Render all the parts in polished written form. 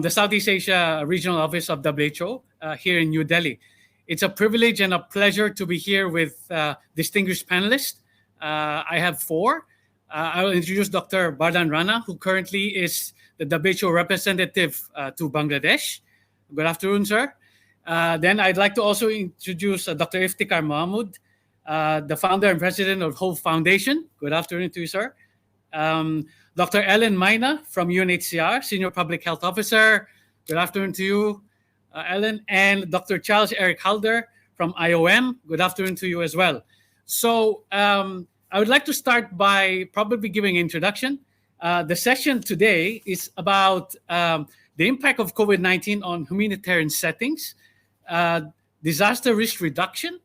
the Southeast Asia Regional Office of WHO here in New Delhi. It's a privilege and a pleasure to be here with distinguished panelists. I have four. I will introduce Dr. Bardhan Rana, who currently is the WHO representative to Bangladesh. Good afternoon, sir. Then I'd like to also introduce Dr. Iftikhar Mahmood, the founder and president of Hope Foundation. Good afternoon to you, sir. Dr. Ellen Maina from UNHCR, Senior Public Health Officer. Good afternoon to you, Ellen. And Dr. Charles Eric Halder from IOM. Good afternoon to you as well. So I would like to start by probably giving an introduction. The session today is about the impact of COVID-19 on humanitarian settings, disaster risk reduction,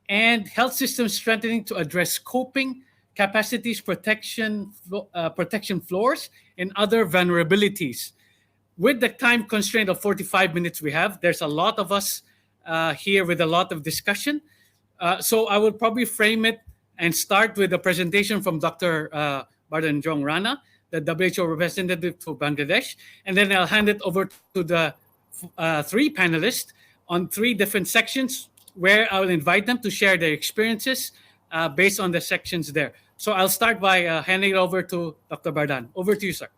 and health system strengthening to address coping, capacities, protection floors, and other vulnerabilities. With the time constraint of 45 minutes we have, there's a lot of us here with a lot of discussion. So I will probably frame it and start with a presentation from Dr. Bardhan Rana, the WHO representative to Bangladesh, and then I'll hand it over to the three panelists on three different sections where I will invite them to share their experiences based on the sections there. So I'll start by handing it over to Dr. Bardhan. Over to you, sir.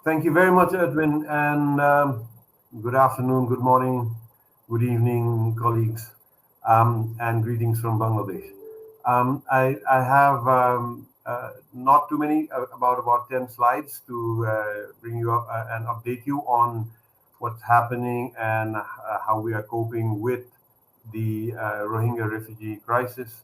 Thank you very much, Edwin, and good afternoon, good morning, good evening, colleagues, and greetings from Bangladesh. I have not too many, about 10 slides to bring you up and update you on what's happening and how we are coping with the Rohingya refugee crisis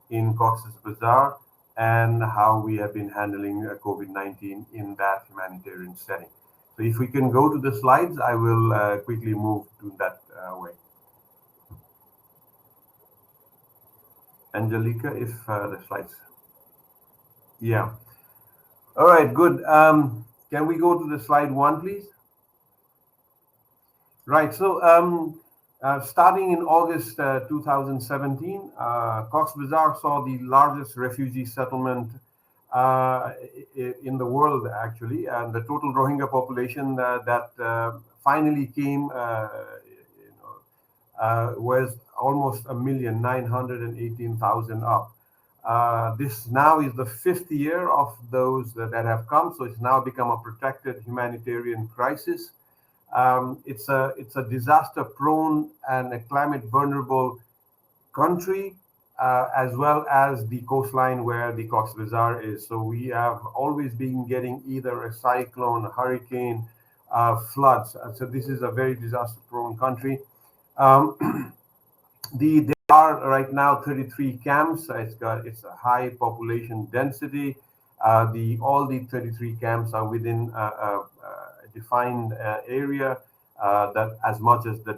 in Cox's Bazar and how we have been handling COVID-19 in that humanitarian setting. So if we can go to the slides, I will quickly move to that way. Angelica, if the slides. Yeah. All right, good. Can we go to the slide one, please? Right, so starting in August 2017, Cox's Bazar saw the largest refugee settlement in the world, actually, and the total Rohingya population that finally came was almost 1,918,000 up. This now is the fifth year of those that have come, so it's now become a protected humanitarian crisis. It's a disaster-prone and a climate-vulnerable country, as well as the coastline where the Cox's Bazar is. So we have always been getting either a cyclone, a hurricane, floods. So this is a very disaster-prone country. There are right now 33 camps. It's a high population density. All the 33 camps are within a defined area that as much as the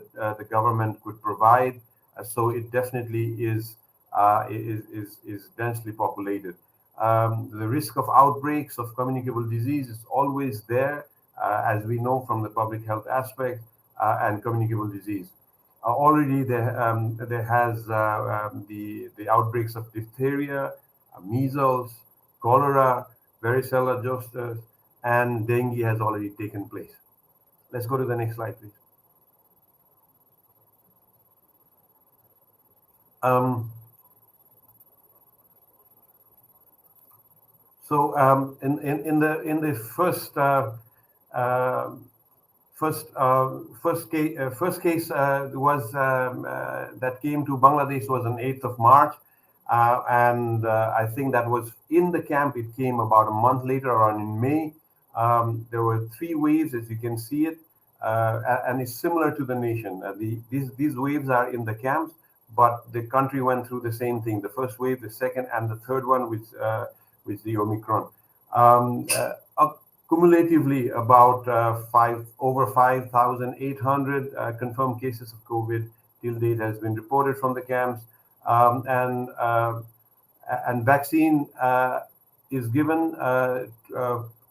government could provide. So it definitely is densely populated. The risk of outbreaks of communicable disease is always there, as we know from the public health aspect, and communicable disease. Already there has the outbreaks of diphtheria, measles, cholera, varicella zoster, and dengue has already taken place. Let's go to the next slide, please. So in the first case was that came to Bangladesh was on 8th of March, and I think that was in the camp. It came about a month later on in May. There were three waves, as you can see it, and it's similar to the nation. These waves are in the camps, but the country went through the same thing: the first wave, the second, and the third one, with the Omicron. Cumulatively, about over 5,800 confirmed cases of COVID till date has been reported from the camps, and vaccine is given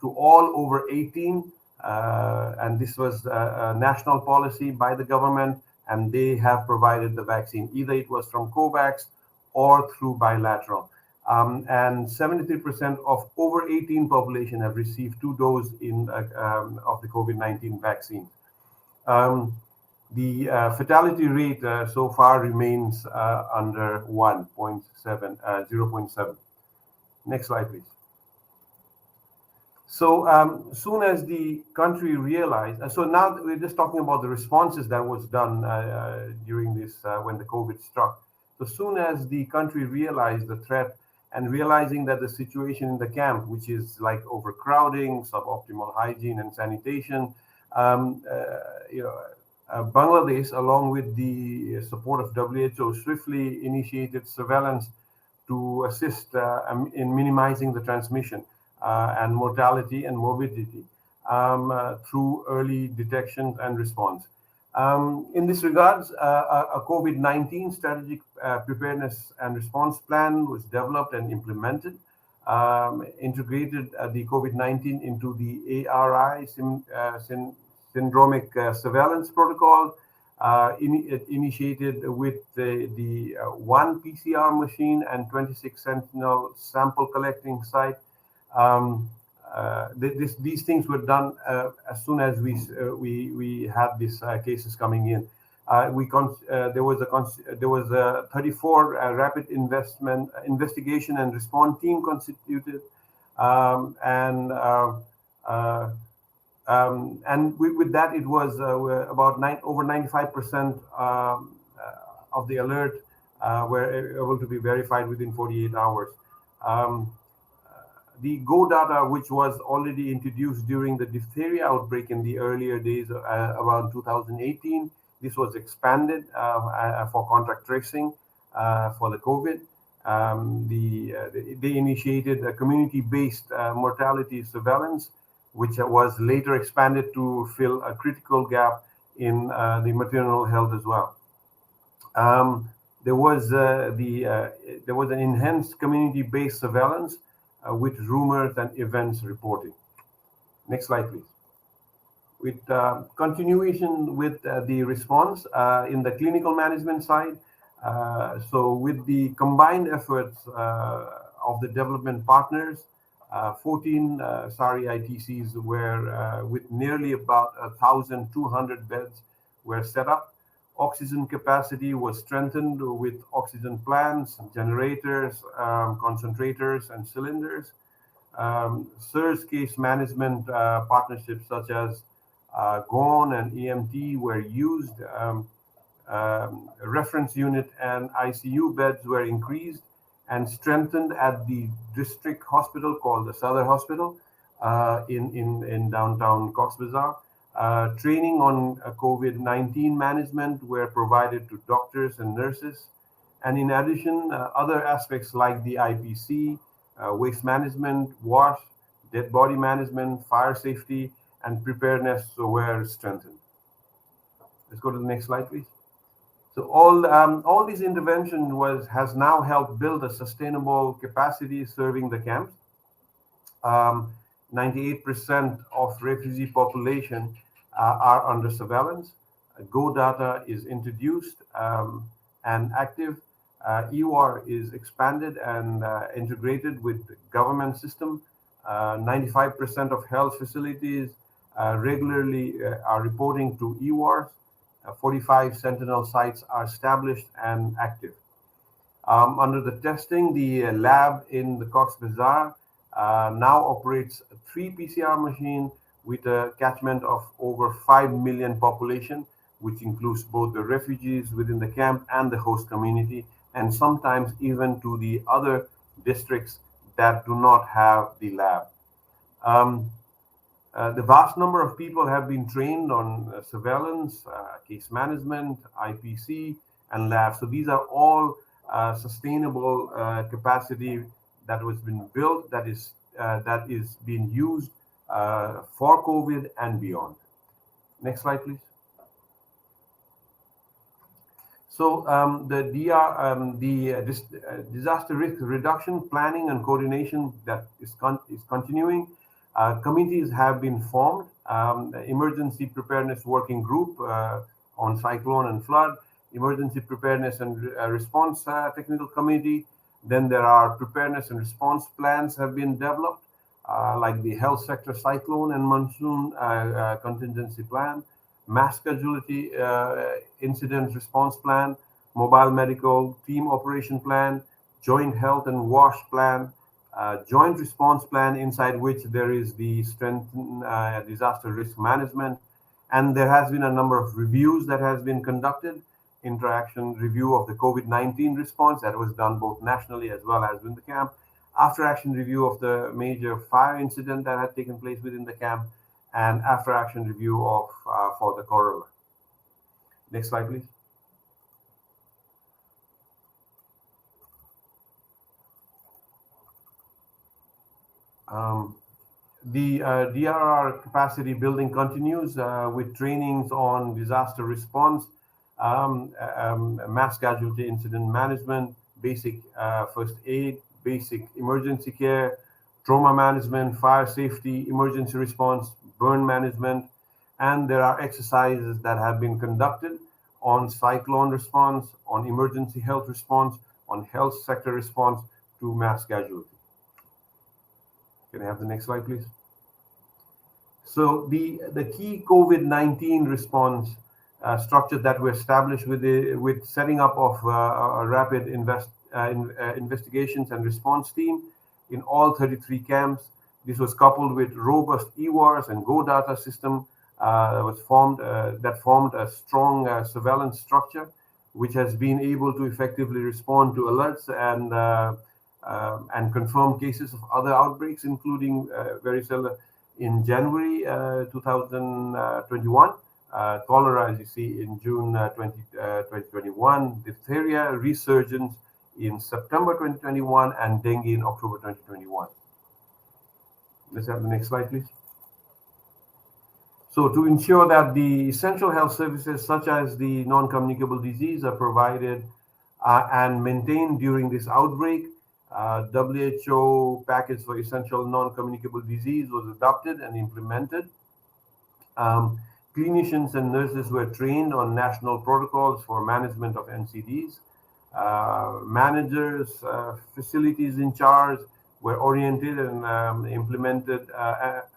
to all over 18, and this was a national policy by the government, and they have provided the vaccine. Either it was from COVAX or through bilateral. and 73% of over 18 population have received 2 doses of the COVID-19 vaccine. Um, the fatality rate so far remains under 0.7. Next slide, please. So soon as the country realized, so now we're just talking about the responses that was done during this when the COVID struck. So soon as the country realized the threat and realizing that the situation in the camp, which is like overcrowding, suboptimal hygiene and sanitation, um, uh, you know, Bangladesh, along with the support of WHO, swiftly initiated surveillance to assist in minimizing the transmission and mortality and morbidity through early detection and response. In this regards, a COVID-19 strategic preparedness and response plan was developed and implemented, integrated the COVID-19 into the ARI syndromic surveillance protocol, initiated with the one PCR machine and 26 Sentinel sample collecting site. Um, these things were done as soon as we had these cases coming in. There was a 34 rapid investigation and response team constituted, and with that, it was about over 95% of the alert were able to be verified within 48 hours. Um, the Go data, which was already introduced during the diphtheria outbreak in the earlier days around 2018, this was expanded for contact tracing for the COVID. They initiated a community-based mortality surveillance, which was later expanded to fill a critical gap in the maternal health as well. Um, there was an enhanced community-based surveillance with rumors and events reporting. Next slide, please. With continuation with the response in the clinical management side, so with the combined efforts of the development partners, 14 SARI ITCs were with nearly about 1,200 beds were set up. Oxygen capacity was strengthened with oxygen plants, generators, concentrators, and cylinders. Surge case management partnerships such as GON and EMT were used. Reference unit and ICU beds were increased and strengthened at the district hospital called the Southern Hospital in downtown Cox's Bazar. Training on COVID-19 management were provided to doctors and nurses. And in addition, other aspects like the IPC, waste management, wash, dead body management, fire safety, and preparedness were strengthened. Let's go to the next slide, please. So all these interventions has now helped build a sustainable capacity serving the camps. 98% of refugee population are under surveillance. Go data is introduced and active. EWAR is expanded and integrated with the government system. 95% of health facilities regularly are reporting to EWARs. 45 Sentinel sites are established and active. Under the testing, the lab in the Cox's Bazar now operates 3 PCR machines with a catchment of over 5 million population, which includes both the refugees within the camp and the host community, and sometimes even to the other districts that do not have the lab. The vast number of people have been trained on surveillance, case management, IPC, and lab. So these are all sustainable capacity that was been built, that is being used for COVID and beyond. Next slide, please. So disaster risk reduction planning and coordination that is continuing. Committees have been formed. Emergency preparedness working group on cyclone and flood, emergency preparedness and response technical committee, Then there are preparedness and response plans have been developed, like the health sector cyclone and monsoon contingency plan, mass casualty incident response plan, mobile medical team operation plan, joint health and wash plan, joint response plan, inside which there is the strengthened disaster risk management. And there has been a number of reviews that has been conducted. Interaction review of the COVID-19 response that was done both nationally as well as in the camp. After action review of the major fire incident that had taken place within the camp, and after action review of for the corolla. Next slide, please. Um, the DRR capacity building continues with trainings on disaster response, mass casualty incident management, basic first aid, basic emergency care, trauma management, fire safety, emergency response, burn management, and there are exercises that have been conducted on cyclone response, on emergency health response, on health sector response to mass casualty. Can I have the next slide, please? So the key COVID-19 response structures that were established with setting up of a rapid investigations and response team in all 33 camps. This was coupled with robust EWARS and Go data system that formed a strong surveillance structure, which has been able to effectively respond to alerts and confirm cases of other outbreaks, including varicella in January 2021, cholera, as you see, in June 2021, diphtheria resurgence in September 2021, and dengue in October 2021. Let's have the next slide, please. So to ensure that the essential health services such as the non-communicable disease are provided and maintained during this outbreak, WHO package for essential non-communicable disease was adopted and implemented. Clinicians and nurses were trained on national protocols for management of NCDs. Managers, facilities in charge were oriented and implemented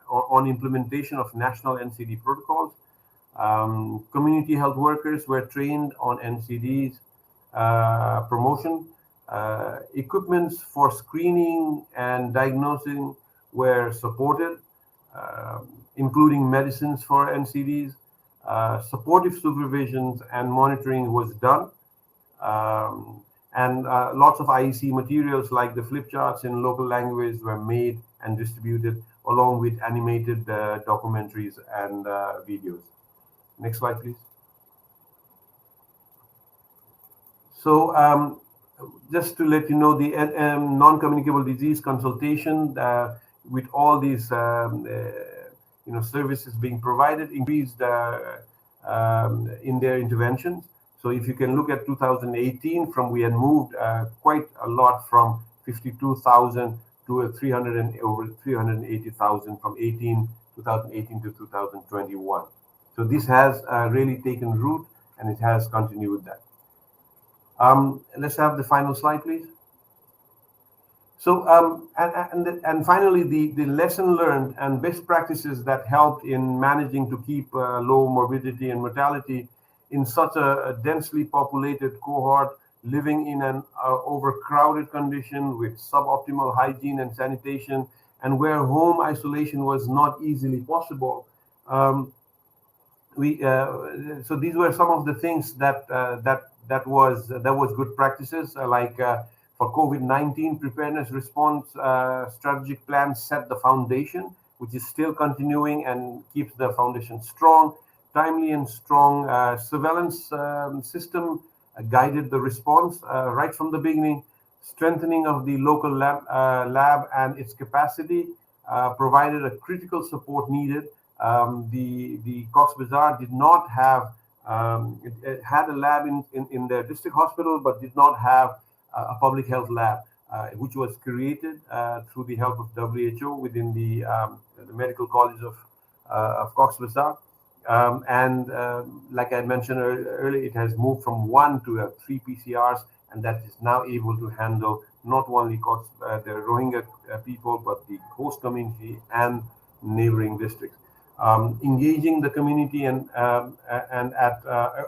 on implementation of national NCD protocols. Community health workers were trained on NCDs promotion. Equipments for screening and diagnosing were supported, including medicines for NCDs. Supportive supervisions and monitoring was done. And lots of IEC materials like the flip charts in local language were made and distributed, along with animated documentaries and videos. Next slide, please. So just to let you know, the non-communicable disease consultation with all these services being provided increased in their interventions. So if you can look at 2018, we had moved quite a lot from 52,000 to over 380,000 from 2018 to 2021. So this has really taken root, and it has continued that. Let's have the final slide, please. So and finally, the lesson learned and best practices that helped in managing to keep low morbidity and mortality in such a densely populated cohort, living in an overcrowded condition with suboptimal hygiene and sanitation, and where home isolation was not easily possible. So these were some of the things that was good practices, like for COVID-19 preparedness response strategic plan set the foundation, which is still continuing and keeps the foundation strong. Timely and strong surveillance system guided the response right from the beginning. Strengthening of the local lab and its capacity provided a critical support needed. The Cox's Bazar did not have, it had a lab in their district hospital, but did not have a public health lab, which was created through the help of WHO within the Medical College of Cox's Bazar. Like I mentioned earlier, it has moved from 1 to 3 PCRs, and that is now able to handle not only the Rohingya people, but the host community and neighboring districts. Engaging the community and at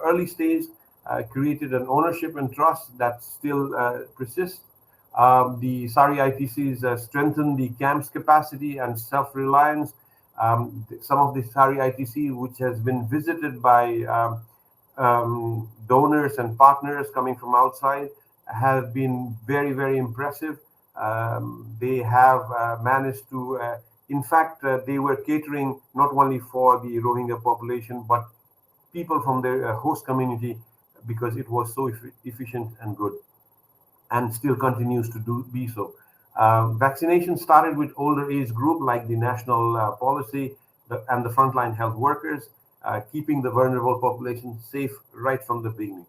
early stage created an ownership and trust that still persists. The SARI ITCs strengthened the camp's capacity and self-reliance. Some of the SARI ITC, which has been visited by donors and partners coming from outside, have been very, very impressive. They have managed to, in fact, they were catering not only for the Rohingya population, but people from the host community, because it was so efficient and good, and still continues to be so. Vaccination started with older age group like the national policy and the frontline health workers, keeping the vulnerable population safe right from the beginning.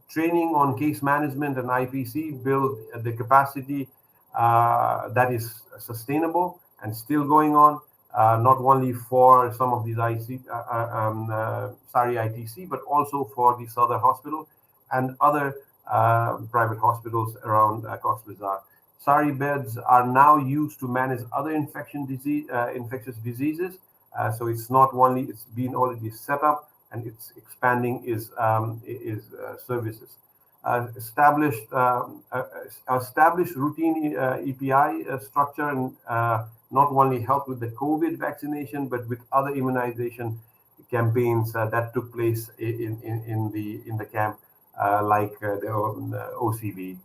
Training on case management and IPC build the capacity that is sustainable and still going on, not only for some of these SARI ITC, but also for the Southern Hospital and other private hospitals around Cox's Bazar. SARI beds are now used to manage other infectious diseases. So it's not only, it's been already set up, and it's expanding its services. Established routine EPI structure, and not only help with the COVID vaccination, but with other immunization campaigns that took place in the camp, like the OCV.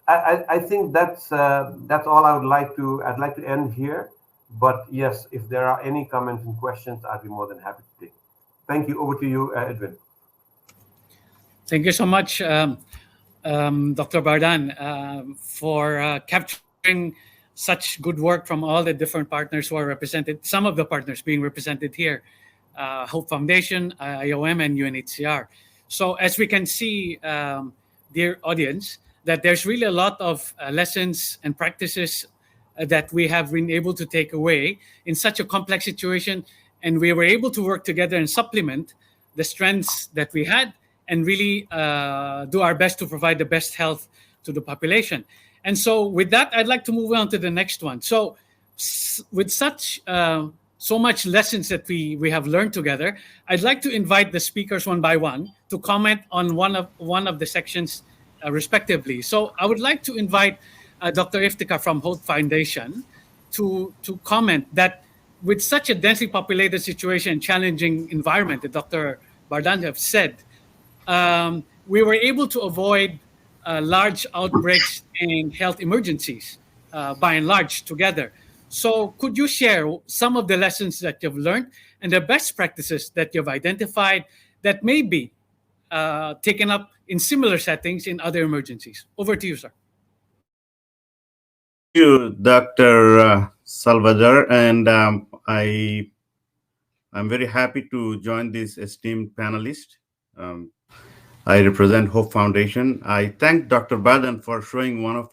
I think that's all I'd like to end here. But yes, if there are any comments and questions, I'd be more than happy to take. Thank you. Over to you, Edwin. Thank you so much, Dr. Bardan, for capturing such good work from all the different partners who are represented, some of the partners being represented here, Hope Foundation, IOM, and UNHCR. So as we can see, dear audience, that there's really a lot of lessons and practices that we have been able to take away in such a complex situation. And we were able to work together and supplement the strengths that we had, and really do our best to provide the best health to the population. And so with that, I'd like to move on to the next one. So with such so much lessons that we have learned together, I'd like to invite the speakers one by one to comment on one of the sections respectively. So I would like to invite Dr. Iftikhar from Hope Foundation to comment that with such a densely populated situation and challenging environment that Dr. Bardan have said, we were able to avoid large outbreaks and health emergencies by and large together. So could you share some of the lessons that you've learned and the best practices that you've identified that may be taken up in similar settings in other emergencies? Over to you, sir. Thank you, Dr. Salvador, and I'm very happy to join this esteemed panelist. I represent Hope Foundation. I thank Dr. Badan for showing one of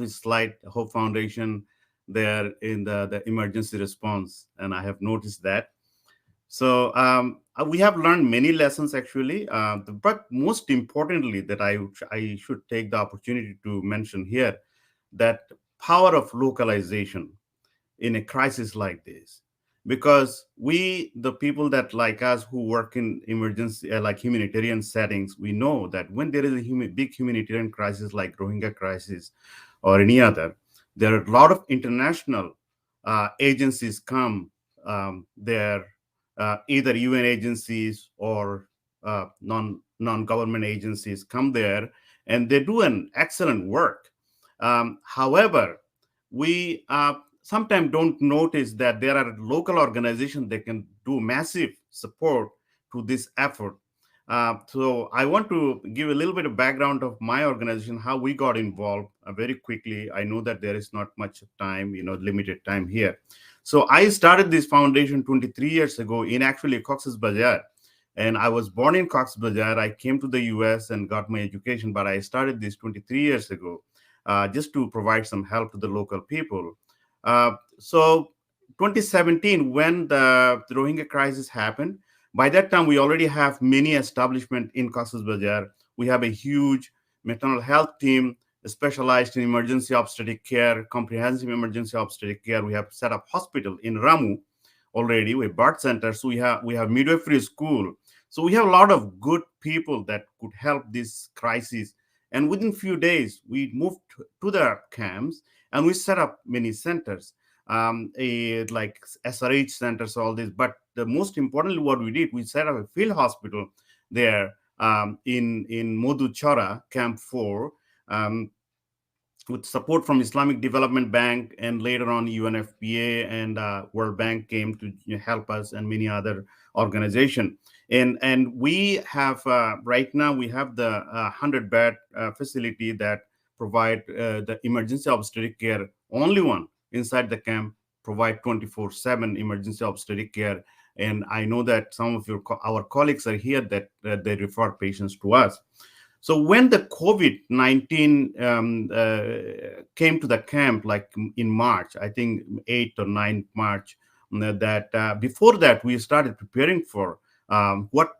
his slide, Hope Foundation, there in the emergency response, and I have noticed that. So we have learned many lessons actually, but most importantly, that I should take the opportunity to mention here, that power of localization in a crisis like this. Because we, the people that like us who work in emergency, like humanitarian settings, we know that when there is a big humanitarian crisis like Rohingya crisis or any other, there are a lot of international agencies come there, either UN agencies or non-government agencies come there, and they do an excellent work. However, we sometimes don't notice that there are local organizations that can do massive support to this effort. So I want to give a little bit of background of my organization, how we got involved very quickly. I know that there is not much time, limited time here. So I started this foundation 23 years ago in actually Cox's Bazar. And I was born in Cox's Bazar. I came to the US and got my education, but I started this 23 years ago just to provide some help to the local people. So 2017, when the Rohingya crisis happened, by that time, we already have many establishments in Cox's Bazar. We have a huge maternal health team specialized in emergency obstetric care, comprehensive emergency obstetric care. We have set up hospital in Ramu already. We have birth centers. So we have midwifery school. So we have a lot of good people that could help this crisis. And within few days, we moved to the camps and we set up many centers, like SRH centers, all this. But the most importantly, what we did, we set up a field hospital there, in Modhuchara, Camp 4, with support from Islamic Development Bank, and later on UNFPA and World Bank came to help us, and many other organizations. And we have right now we have the 100-bed facility that provide the emergency obstetric care. Only one inside the camp provide 24/7 emergency obstetric care. And I know that some of our colleagues are here that they refer patients to us. So when the COVID-19 came to the camp, like in March, I think 8th or 9th March, that before that we started preparing for what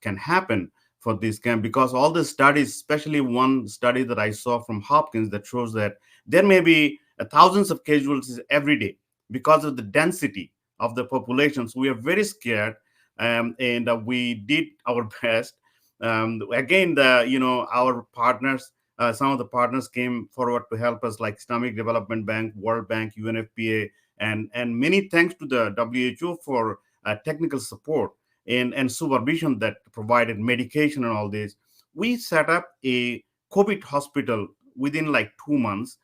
can happen for this camp, because all the studies, especially one study that I saw from Hopkins that shows that there may be thousands of casualties every day because of the density of the population. So we are very scared, and we did our best. Again, our partners, some of the partners came forward to help us, like Islamic Development Bank, World Bank, UNFPA, and many thanks to the WHO for technical support and supervision that provided medication and all this. We set up a COVID hospital within like 2 months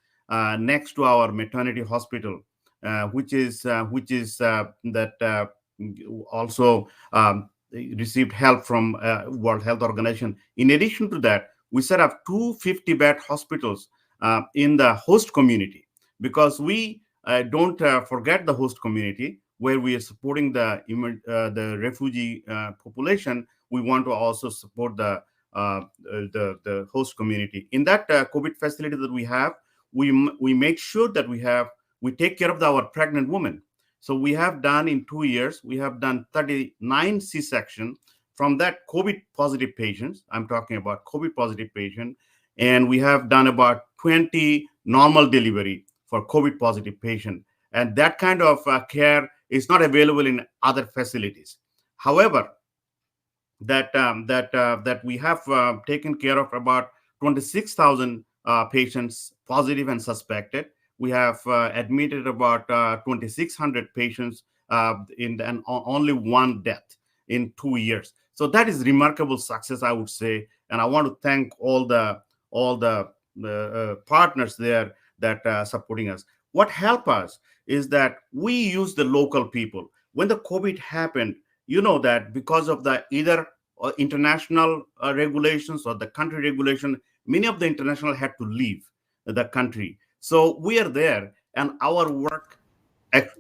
next to our maternity hospital, which is that also received help from World Health Organization. In addition to that, we set up 250-bed hospitals in the host community, because we don't forget the host community where we are supporting the refugee population. We want to also support the host community. In that COVID facility that we have, we make sure that we take care of our pregnant women. So we have done, in 2 years, we have done 39 C-section from that COVID positive patients. I'm talking about COVID positive patient. And we have done about 20 normal delivery for COVID positive patient. And that kind of care is not available in other facilities. However, that we have taken care of about 26,000 patients positive and suspected. We have admitted about 2,600 patients and only one death in 2 years. So that is remarkable success, I would say. And I want to thank all the partners there that supporting us. What helped us is that we use the local people. When the COVID happened, you know that because of the either international regulations or the country regulation, many of the international had to leave the country. So we are there, and our work.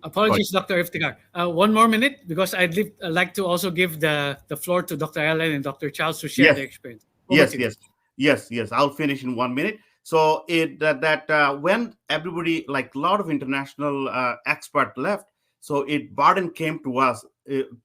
Apologies, Dr. Iftikhar. One more minute, because like to also give the floor to Dr. Ellen and Dr. Charles to share Yes, their experience. Over to you. yes. I'll finish in 1 minute. So when everybody, like a lot of international expert left, so burden came to us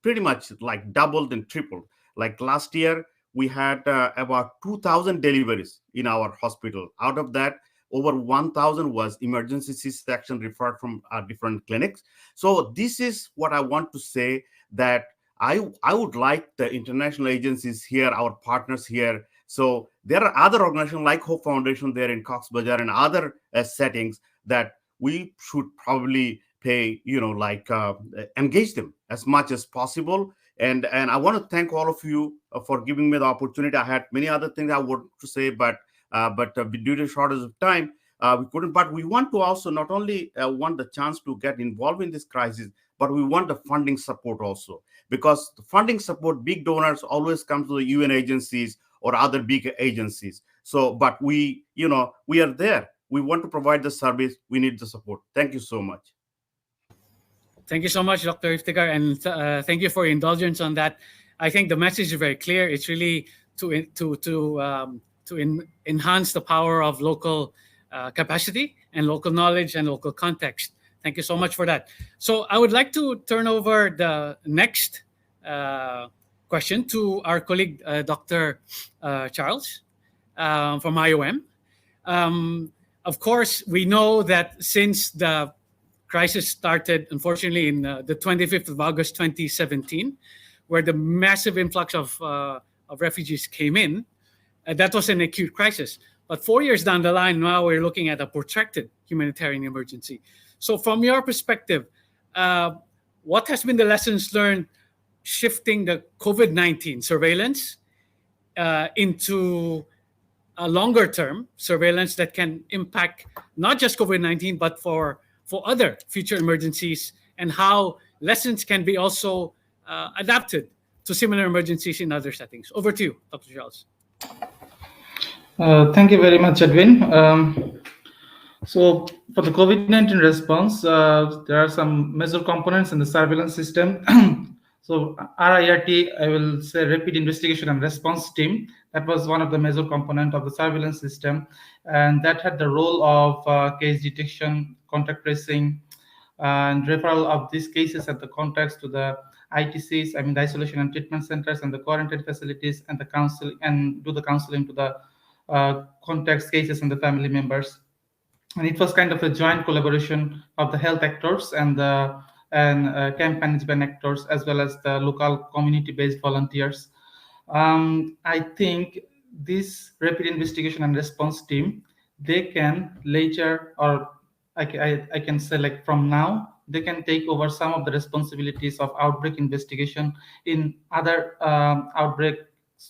pretty much like doubled and tripled. Like last year, we had about 2,000 deliveries in our hospital. Out of that, over 1,000 was emergency C-section referred from different clinics. So this is what I want to say, that I would like the international agencies here, our partners here. So there are other organizations like Hope Foundation there in Cox's Bazar and other settings that we should probably pay, engage them as much as possible. And I want to thank all of you for giving me the opportunity. I had many other things I wanted to say, but due to shortage of time, we couldn't. But we want to also not only want the chance to get involved in this crisis, but we want the funding support also, because the funding support, big donors always come to the UN agencies or other big agencies. So, but we are there. We want to provide the service. We need the support. Thank you so much. Thank you so much, Dr. Iftikhar, and thank you for your indulgence on that. I think the message is very clear. It's really to enhance the power of local capacity and local knowledge and local context. Thank you so much for that. So I would like to turn over the next question to our colleague, Dr. Charles. from IOM. Of course, we know that since the crisis started, unfortunately, in the 25th of August 2017, where the massive influx of refugees came in, that was an acute crisis. But 4 years down the line, now we're looking at a protracted humanitarian emergency. So, from your perspective, what has been the lessons learned shifting the COVID-19 surveillance into a longer term surveillance that can impact not just COVID-19, but for other future emergencies, and how lessons can be also adapted to similar emergencies in other settings? Over to you, Dr. Charles. Thank you very much, Edwin. So for the COVID-19 response, there are some major components in the surveillance system. So RIRT, I will say Rapid Investigation and Response Team, that was one of the major component of the surveillance system, and that had the role of case detection, contact tracing, and referral of these cases and the contacts to the ITCs, I mean the isolation and treatment centers and the quarantine facilities, and the counseling, and do the counseling to the contacts, cases, and the family members. And it was kind of a joint collaboration of the health actors and the camp management actors, as well as the local community-based volunteers. I think this rapid investigation and response team, they can later, or I can say like from now, they can take over some of the responsibilities of outbreak investigation in other outbreak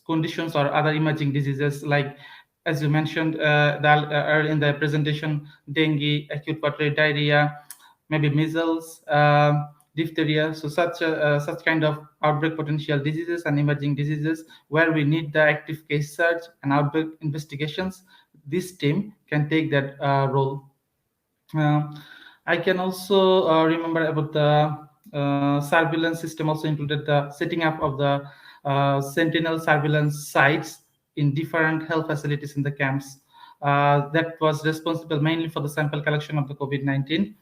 conditions or other emerging diseases, like as you mentioned earlier in the presentation, dengue, acute watery diarrhea, maybe measles, diphtheria. So such kind of outbreak potential diseases and emerging diseases where we need the active case search and outbreak investigations, this team can take that role. I can also remember about the surveillance system also included the setting up of the sentinel surveillance sites in different health facilities in the camps. That was responsible mainly for the sample collection of the COVID-19.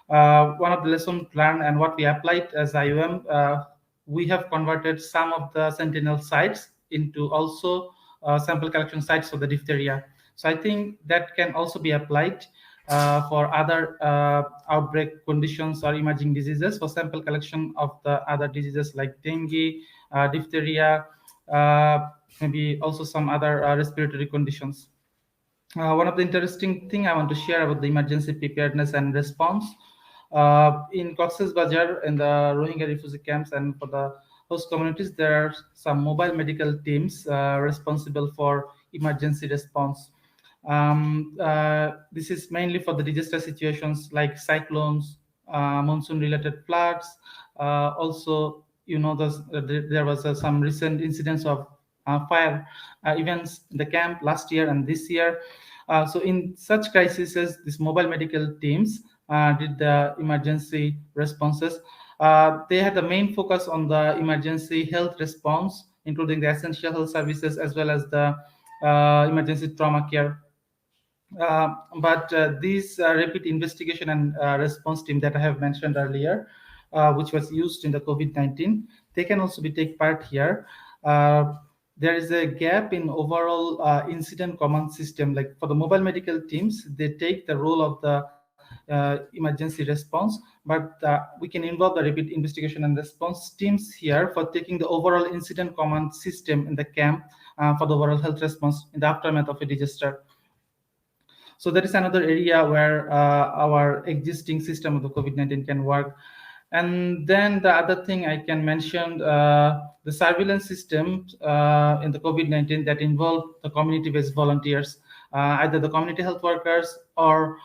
One of the lessons learned and what we applied as IOM, we have converted some of the sentinel sites into also sample collection sites for the diphtheria. So I think that can also be applied for other outbreak conditions or emerging diseases for sample collection of the other diseases like dengue, diphtheria, maybe also some other respiratory conditions. One of the interesting thing I want to share about the emergency preparedness and response in Cox's Bazar in the Rohingya refugee camps and for the host communities, there are some mobile medical teams responsible for emergency response. This is mainly for the disaster situations like cyclones, monsoon-related floods. Also, you know, there was some recent incidents of fire events in the camp last year and this year. So in such crises, these mobile medical teams did the emergency responses. They had the main focus on the emergency health response, including the essential health services as well as the emergency trauma care. But these rapid investigation and response team that I have mentioned earlier, which was used in the COVID-19, they can also take part here. There is a gap in overall incident command system. Like for the mobile medical teams, they take the role of the emergency response, but we can involve the rapid investigation and response teams here for taking the overall incident command system in the camp for the overall health response in the aftermath of a disaster. So that is another area where our existing system of the COVID-19 can work. And then the other thing I can mention, the surveillance system in the COVID-19 that involve the community-based volunteers, either the community health workers or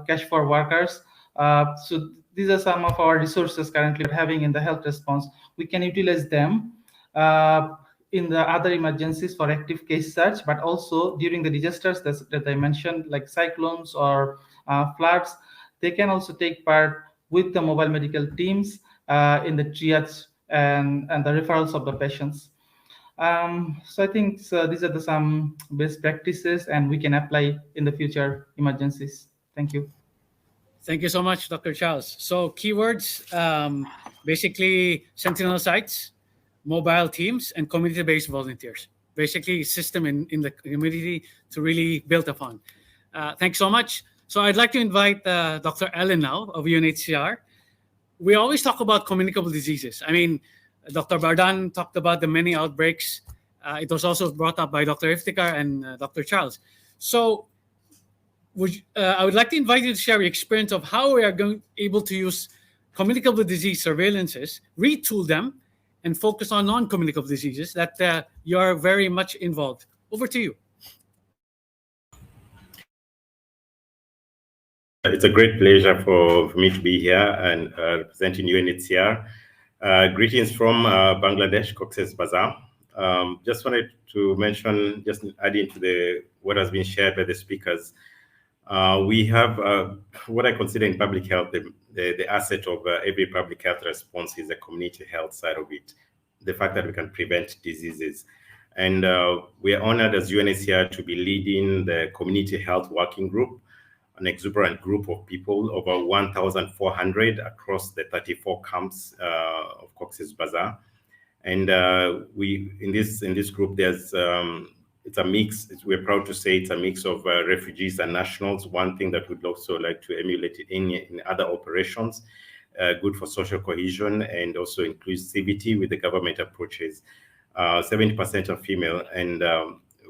cash for workers. So these are some of our resources currently having in the health response. We can utilize them in the other emergencies for active case search, but also during the disasters that I mentioned, like cyclones or floods, they can also take part with the mobile medical teams in the triage and the referrals of the patients. So I think these are some best practices and we can apply in the future emergencies. Thank you. Thank you so much, Dr. Charles. So keywords, basically sentinel sites, mobile teams, and community-based volunteers. basically system in the community to really build upon. Thanks so much. So I'd like to invite Dr. Ellen now of UNHCR. We always talk about communicable diseases. I mean, Dr. Bardan talked about the many outbreaks. It was also brought up by Dr. Iftikhar and Dr. Charles. So I would like to invite you to share your experience of how we are able to use communicable disease surveillances, retool them, and focus on non-communicable diseases that you are very much involved. Over to you. It's a great pleasure for me to be here and representing UNHCR. Greetings from Bangladesh, Cox's Bazar. Just wanted to mention, just adding to what has been shared by the speakers, we have what I consider in public health, the asset of every public health response is the community health side of it, the fact that we can prevent diseases. And we are honored as UNHCR to be leading the Community Health Working Group, an exuberant group of people, over 1,400 across the 34 camps of Cox's Bazar. And we in this group, there's it's a mix. We're proud to say it's a mix of refugees and nationals. One thing that we'd also like to emulate in other operations, good for social cohesion and also inclusivity with the government approaches. 70% are female, and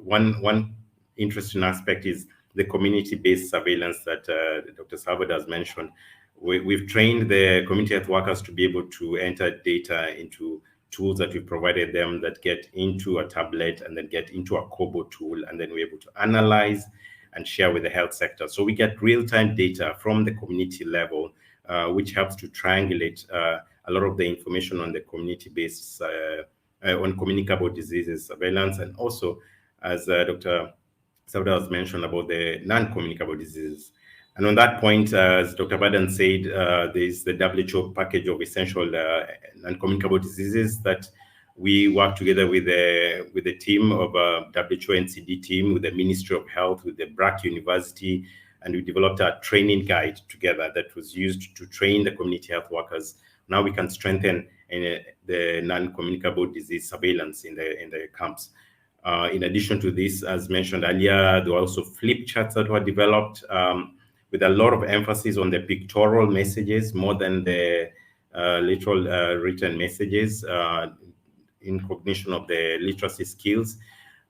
one interesting aspect is the community-based surveillance that Dr. Salvador has mentioned. We've trained the community health workers to be able to enter data into tools that we've provided them that get into a tablet and then get into a Kobo tool, and then we're able to analyze and share with the health sector. So we get real-time data from the community level, which helps to triangulate a lot of the information on the community-based, on communicable diseases surveillance, and also, as Dr. Salvador has mentioned, about the non-communicable diseases. And on that point, as Dr. Badan said, there's the WHO package of essential non-communicable diseases that we work together with the team of WHO NCD team, with the Ministry of Health, with the BRAC University, and we developed a training guide together that was used to train the community health workers. Now we can strengthen the non-communicable disease surveillance in the camps. In addition to this, as mentioned earlier, there were also flip charts that were developed with a lot of emphasis on the pictorial messages more than the literal written messages in cognition of the literacy skills.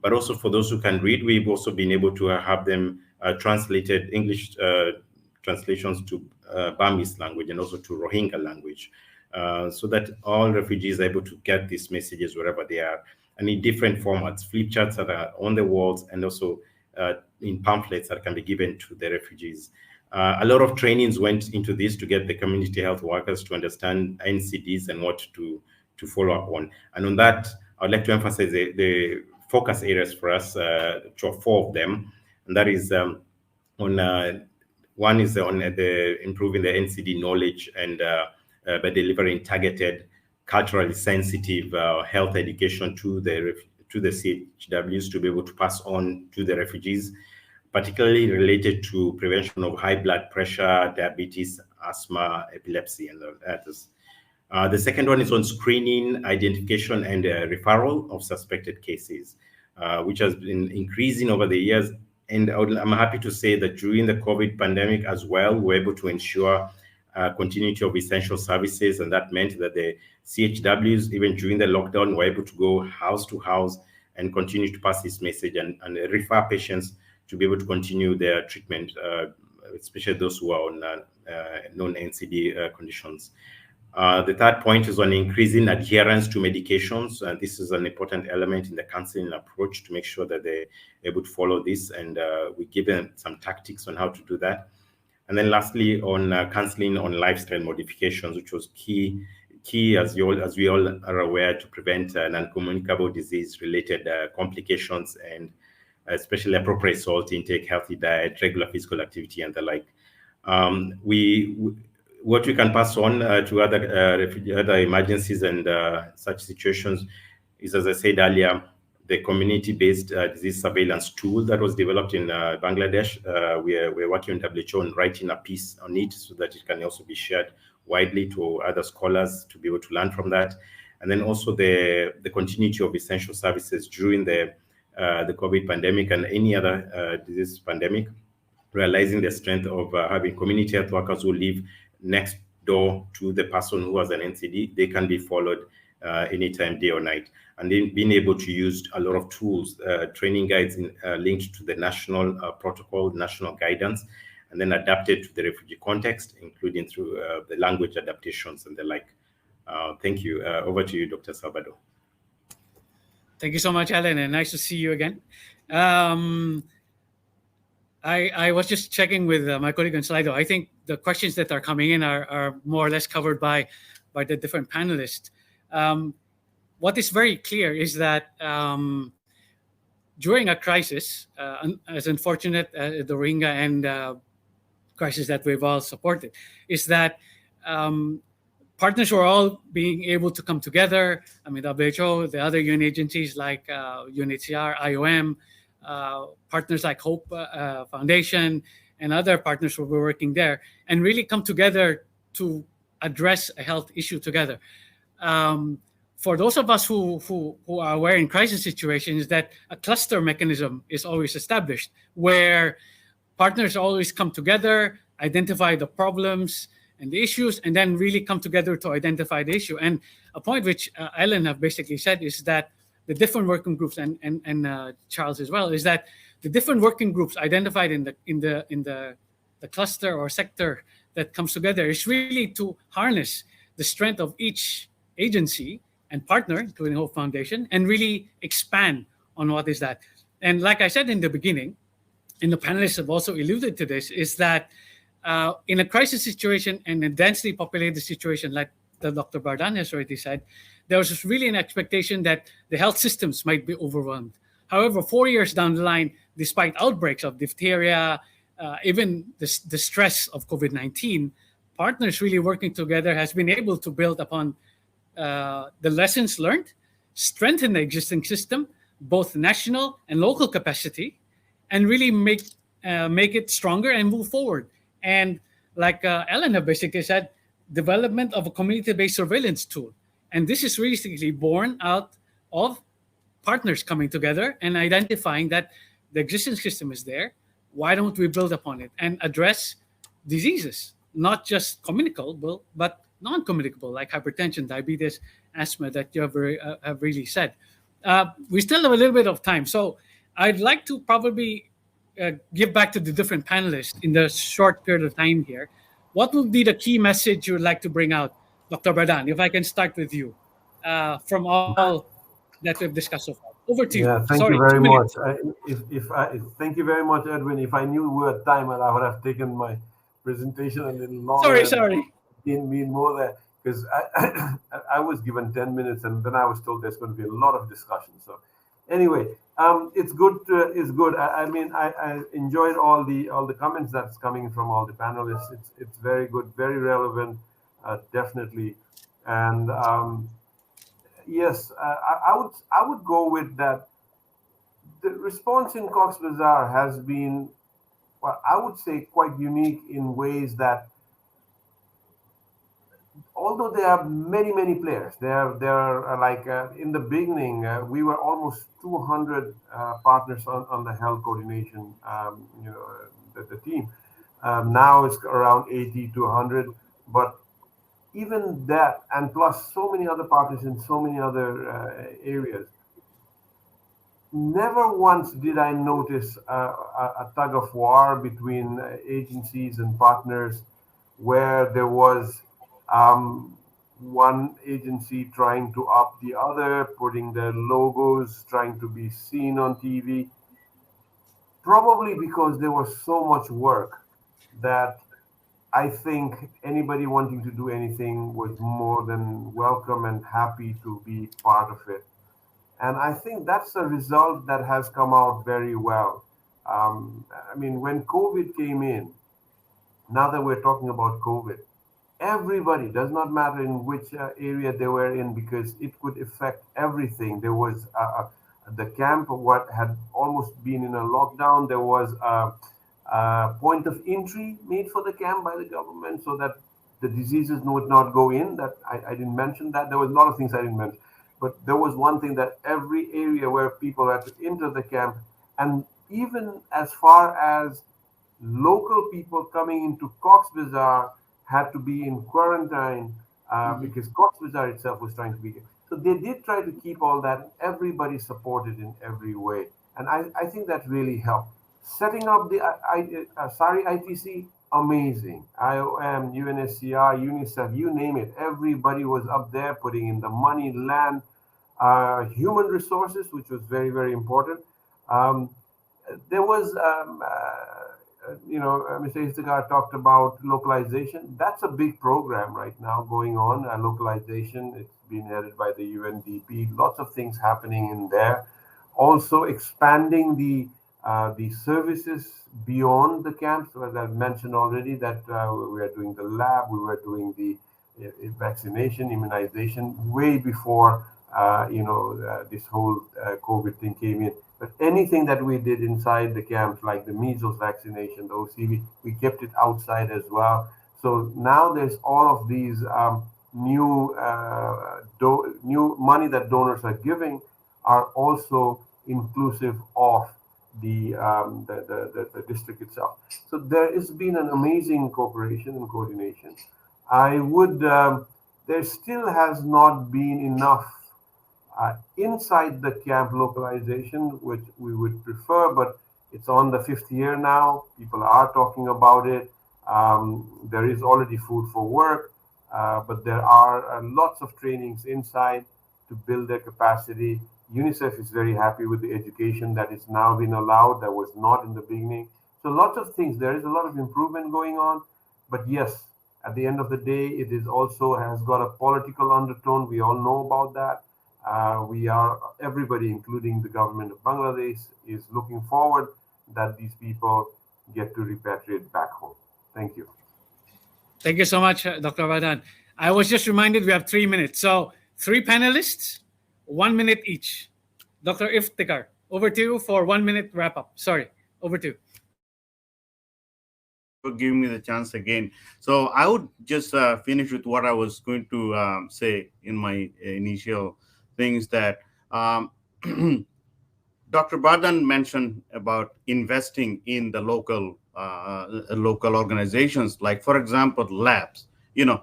But also for those who can read, we've also been able to have them translated English translations to Burmese language and also to Rohingya language, so that all refugees are able to get these messages wherever they are, and in different formats, flip charts that are on the walls, and also in pamphlets that can be given to the refugees. A lot of trainings went into this to get the community health workers to understand NCDs and what to follow up on. And on that, I'd like to emphasize the focus areas for us, 4 of them, and that is one is on the improving the NCD knowledge and by delivering targeted, culturally sensitive health education to the CHWs to be able to pass on to the refugees, particularly related to prevention of high blood pressure, diabetes, asthma, epilepsy, and others. The second one is on screening, identification, and referral of suspected cases, which has been increasing over the years. And I'm happy to say that during the COVID pandemic as well, we're able to ensure continuity of essential services. And that meant that the CHWs, even during the lockdown, were able to go house to house and continue to pass this message and refer patients to be able to continue their treatment, especially those who are on non-NCD conditions. The third point is on increasing adherence to medications. And this is an important element in the counseling approach to make sure that they're able to follow this. And we give them some tactics on how to do that. And then lastly, on counseling on lifestyle modifications, which was key as we all are aware, to prevent non-communicable disease-related complications, and especially appropriate salt intake, healthy diet, regular physical activity, and the like. What we can pass on to other emergencies and such situations is, as I said earlier, the community-based disease surveillance tool that was developed in Bangladesh. We're working on WHO and writing a piece on it so that it can also be shared widely to other scholars to be able to learn from that. And then also the continuity of essential services during the the COVID pandemic and any other disease pandemic, realizing the strength of having community health workers who live next door to the person who has an NCD. They can be followed anytime, day or night. And then being able to use a lot of tools, training guides linked to the national protocol, national guidance, and then adapted to the refugee context, including through the language adaptations and the like. Thank you. Over to you, Dr. Salvador. Thank you so much, Alan, and nice to see you again. I was just checking with my colleague on Slido. I think the questions that are coming in are more or less covered by the different panelists. What is very clear is that during a crisis, as unfortunate as the Rohingya and crisis that we've all supported, is that partners were all being able to come together. I mean, WHO, the other UN agencies like UNHCR, IOM, partners like Hope Foundation, and other partners who were working there, and really come together to address a health issue together. For those of us who are aware in crisis situations, that a cluster mechanism is always established, where partners always come together, identify the problems and the issues, and then really come together to identify the issue. And a point which Ellen have basically said is that the different working groups, and Charles as well, is that the different working groups identified in the cluster or sector that comes together is really to harness the strength of each agency and partner, including Hope Foundation, and really expand on what is that. And like I said in the beginning, and the panelists have also alluded to this, is that in a crisis situation and a densely populated situation, like the Dr. Bardan has already said, there was really an expectation that the health systems might be overwhelmed. However, 4 years down the line, despite outbreaks of diphtheria, even the stress of COVID-19, partners really working together has been able to build upon the lessons learned, strengthen the existing system, both national and local capacity, and really make it stronger and move forward. And like Ellen have basically said, development of a community-based surveillance tool. And this is basically born out of partners coming together and identifying that the existing system is there. Why don't we build upon it and address diseases, not just communicable, but non-communicable, like hypertension, diabetes, asthma, that you have really said. We still have a little bit of time. So I'd like to probably give back to the different panelists in the short period of time here. What would be the key message you would like to bring out, Dr. Bardan, if I can start with you, from all that we've discussed so far? Over to you. Yeah, thank you very much. Thank you very much, Edwin. If I knew we had time, I would have taken my presentation a little longer. Sorry. Didn't mean more there, because I was given 10 minutes, and then I was told there's going to be a lot of discussion. So anyway, it's good. It's good. I mean, I enjoyed all the comments that's coming from all the panelists. It's very good, very relevant, definitely. And yes, I would go with that. The response in Cox's Bazar has been, well, I would say, quite unique in ways that, although there are many players, there are like in the beginning, we were almost 200 partners on the health coordination, the team. Now it's around 80 to 100, but even that, and plus so many other partners in so many other areas, never once did I notice a tug of war between agencies and partners where there was one agency trying to up the other, putting their logos, trying to be seen on TV. Probably because there was so much work that I think anybody wanting to do anything was more than welcome and happy to be part of it. And I think that's a result that has come out very well. I mean, when COVID came in, now that we're talking about COVID, everybody, does not matter in which area they were in, because it could affect everything. There was the camp, what had almost been in a lockdown. There was a point of entry made for the camp by the government so that the diseases would not go in. That I didn't mention that. There was a lot of things I didn't mention. but there was one thing, that every area where people had to enter the camp, and even as far as local people coming into Cox's Bazar had to be in quarantine because Cox's Bazar itself was trying to be. So they did try to keep all that. Everybody supported in every way, and I think that really helped. Setting up the Sari ITC, amazing. IOM, UNSCR, UNICEF, you name it. Everybody was up there putting in the money, land, human resources, which was very, very important. Um, there was, Mr. Istigar talked about localization. That's a big program right now going on. Localization, it's been headed by the UNDP. Lots of things happening in there. Also expanding the services beyond the camps. As I've mentioned already, that we are doing the lab, we were doing the vaccination, immunization way before this whole COVID thing came in. But anything that we did inside the camps, like the measles vaccination, the OCV, we kept it outside as well. So now there's all of these new new money that donors are giving are also inclusive of the district itself. So there has been an amazing cooperation and coordination. I would there still has not been enough inside the camp localization, which we would prefer, but it's on the fifth year now. People are talking about it. There is already food for work, but there are lots of trainings inside to build their capacity. UNICEF is very happy with the education that is now being allowed, that was not in the beginning. So lots of things. There is a lot of improvement going on, but yes, at the end of the day, it is also has got a political undertone. We all know about that. Everybody, including the government of Bangladesh, is looking forward that these people get to repatriate back home. Thank you. Thank you so much, Dr. Vadan. I was just reminded we have 3 minutes. So 3 panelists, 1 minute each. Dr. Iftikhar, over to you for 1 minute wrap up. Sorry, over to you. For giving me the chance again. So I would just finish with what I was going to say in my initial things, that Dr. Bardhan mentioned about investing in the local organizations, like, for example, labs.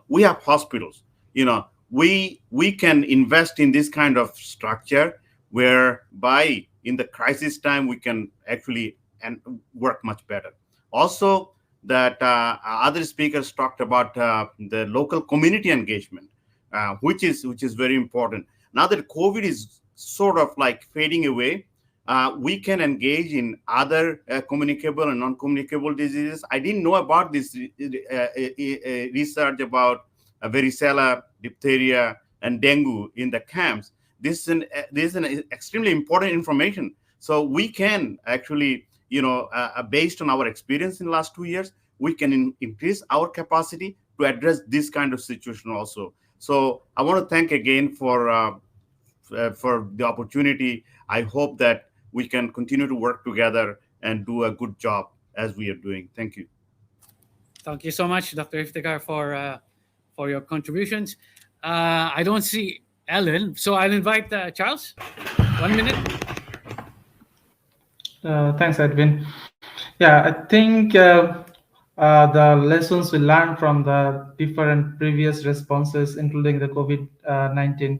We have hospitals. We can invest in this kind of structure whereby in the crisis time we can actually work much better. Also, that other speakers talked about the local community engagement, which is very important. Now that COVID is sort of like fading away, we can engage in other communicable and non-communicable diseases. I didn't know about this research about varicella, diphtheria, and dengue in the camps. This is an extremely important information. So we can actually, based on our experience in the last 2 years, we can increase our capacity to address this kind of situation also. So I want to thank again for the opportunity. I hope that we can continue to work together and do a good job as we are doing. Thank you. Thank you so much, Dr. Iftikhar, for your contributions. I don't see Ellen, so I'll invite Charles. 1 minute. Thanks, Edwin. Yeah, I think the lessons we learned from the different previous responses, including the COVID-19,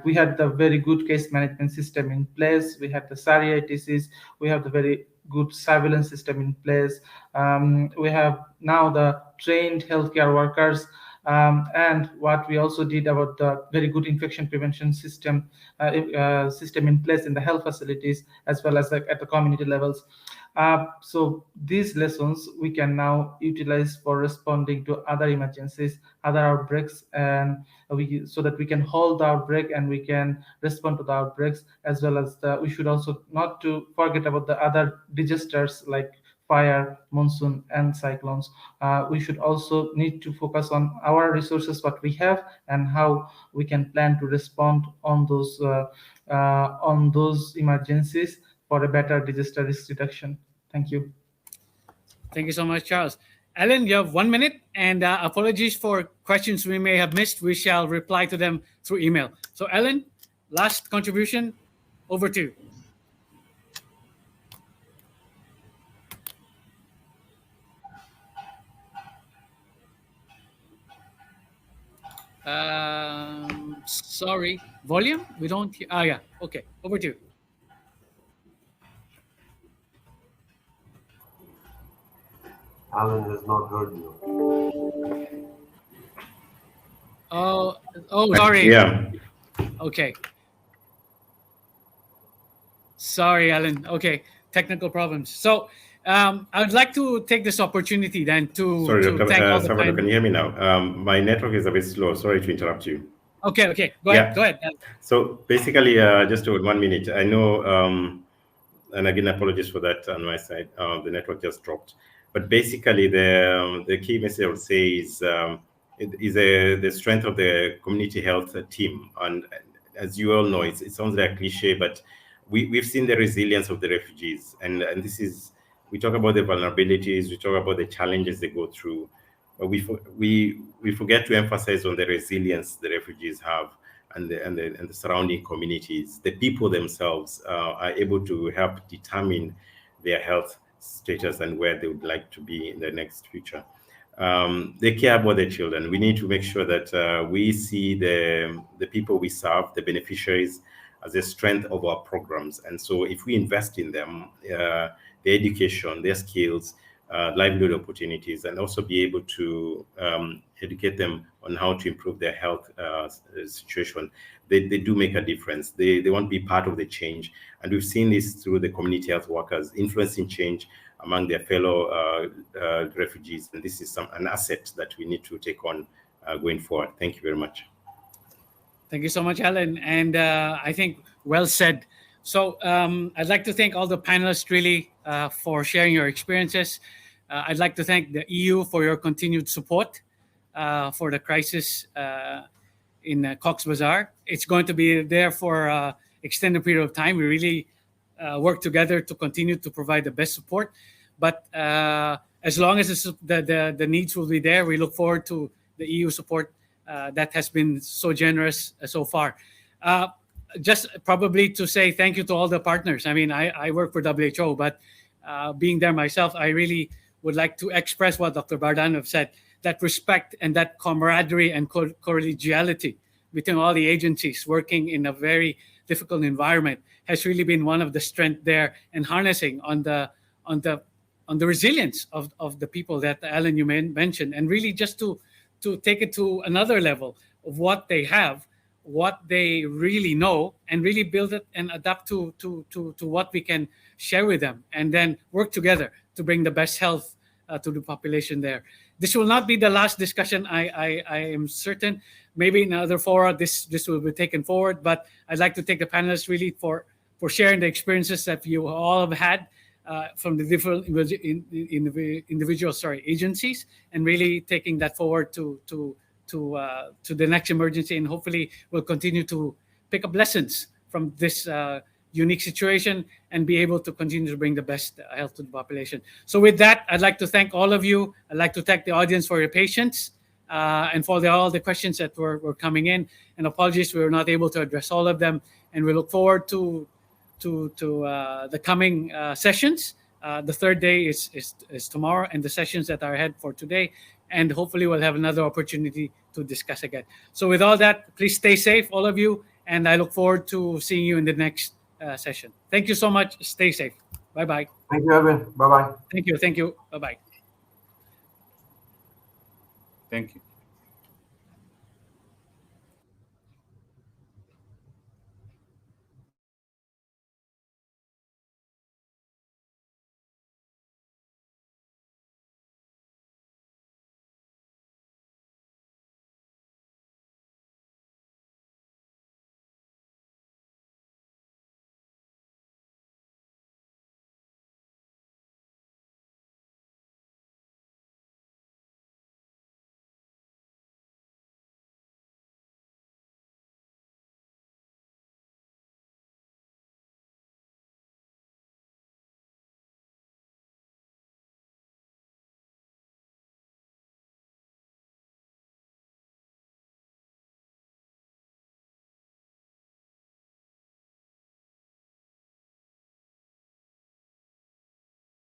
we had the very good case management system in place. We had the SARI ITCs. We have the very good surveillance system in place. We have now the trained healthcare workers. And what we also did about the very good infection prevention system in place in the health facilities, as well as at the community levels. So these lessons we can now utilize for responding to other emergencies, other outbreaks, and so that we can hold the outbreak and we can respond to the outbreaks, as well as we should also not to forget about the other disasters like fire, monsoon, and cyclones. We should also need to focus on our resources, what we have, and how we can plan to respond on those emergencies for a better disaster risk reduction. Thank you. Thank you so much, Charles. Ellen, you have 1 minute, and apologies for questions we may have missed. We shall reply to them through email. So, Ellen, last contribution, over to you. Sorry, volume? We don't hear. Yeah, okay, over to you. Alan has not heard you. Oh, sorry. Yeah. Okay. Sorry, Alan. Okay, technical problems. So I would like to take this opportunity then to Sorry, Dr. thank all the Salvador, can you hear me now? My network is a bit slow. Sorry to interrupt you. Okay. Go Yeah. ahead. So basically, just 1 minute. I know, and again, apologies for that on my side. The network just dropped. But basically, the key message I would say is the strength of the community health team. And as you all know, it sounds like a cliche, but we've seen the resilience of the refugees, and this is, we talk about the vulnerabilities, we talk about the challenges they go through, but we forget to emphasize on the resilience the refugees have, and the surrounding communities. The people themselves are able to help determine their health status and where they would like to be in the next future. They care about their children. We need to make sure that we see the people we serve, the beneficiaries, as a strength of our programs. And so if we invest in them, their education, their skills, livelihood opportunities, and also be able to educate them on how to improve their health situation, they do make a difference. They want to be part of the change. And we've seen this through the community health workers influencing change among their fellow refugees. And this is an asset that we need to take on going forward. Thank you very much. Thank you so much, Alan. And I think well said. So I'd like to thank all the panelists really for sharing your experiences. I'd like to thank the EU for your continued support for the crisis in Cox's Bazar. It's going to be there for an extended period of time. We really work together to continue to provide the best support. But as long as the needs will be there, we look forward to the EU support that has been so generous so far. Just probably to say thank you to all the partners. I mean, I work for WHO, but being there myself, I really would like to express what Dr. Bardanov said, that respect and that camaraderie and collegiality between all the agencies working in a very difficult environment has really been one of the strength there, and harnessing on the resilience of the people that Alan you mentioned, and really just to take it to another level of what they have, what they really know, and really build it and adapt to what we can share with them, and then work together to bring the best health to the population there. This will not be the last discussion. I am certain. Maybe in other fora this will be taken forward. But I'd like to thank the panelists really for sharing the experiences that you all have had from the different individual agencies, and really taking that forward to the next emergency, and hopefully we'll continue to pick up lessons from this unique situation and be able to continue to bring the best health to the population. So with that, I'd like to thank all of you. I'd like to thank the audience for your patience and for all the questions that were coming in. And apologies, we were not able to address all of them. And we look forward to the coming sessions. The third day is tomorrow, and the sessions that are ahead for today. And hopefully we'll have another opportunity to discuss again. So with all that, please stay safe, all of you. And I look forward to seeing you in the next session. Thank you so much. Stay safe. Bye-bye. Thank you, Edwin. Bye-bye. Thank you. Bye-bye. Thank you.